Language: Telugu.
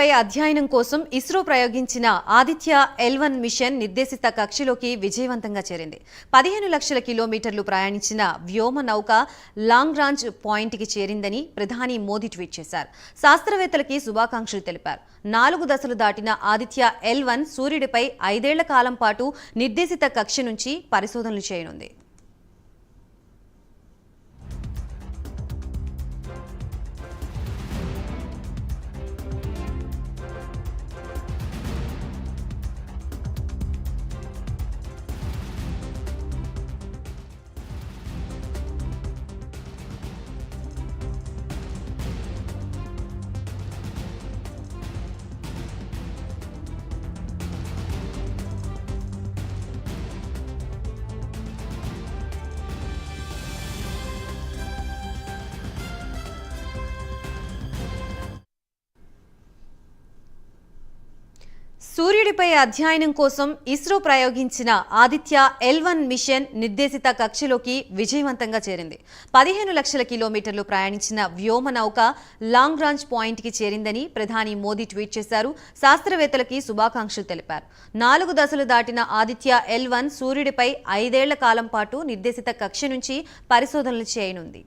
సూర్యుడిపై అధ్యయనం కోసం ఇస్రో ప్రయోగించిన ఆదిత్య L1 మిషన్ నిర్దేశిత కక్షలోకి విజయవంతంగా చేరింది. 15 లక్షల కిలోమీటర్లు ప్రయాణించిన వ్యోమ నౌక లాంగ్రాంజ్ పాయింట్కి చేరిందని ప్రధాని మోదీ ట్వీట్ చేశారు. శాస్త్రవేత్తలకి శుభాకాంక్షలు తెలిపారు. 4 దశలు దాటిన ఆదిత్య L1 సూర్యుడిపై 5 ఏళ్ల కాలం పాటు నిర్దేశిత కక్ష నుంచి పరిశోధనలు చేయనుంది. సూర్యుడిపై అధ్యయనం కోసం ఇస్రో ప్రయోగించిన ఆదిత్య L1 మిషన్ నిర్దేశిత కక్షలోకి విజయవంతంగా చేరింది. 15 లక్షల కిలోమీటర్లు ప్రయాణించిన వ్యోమ నౌక లాంగ్రాంజ్ పాయింట్కి చేరిందని ప్రధాని మోదీ ట్వీట్ చేశారు. శాస్త్రవేత్తలకి శుభాకాంక్షలు తెలిపారు. 4 దశలు దాటిన ఆదిత్య L1 సూర్యుడిపై 5 ఏళ్ల కాలం పాటు నిర్దేశిత కక్ష నుంచి పరిశోధనలు చేయనుంది.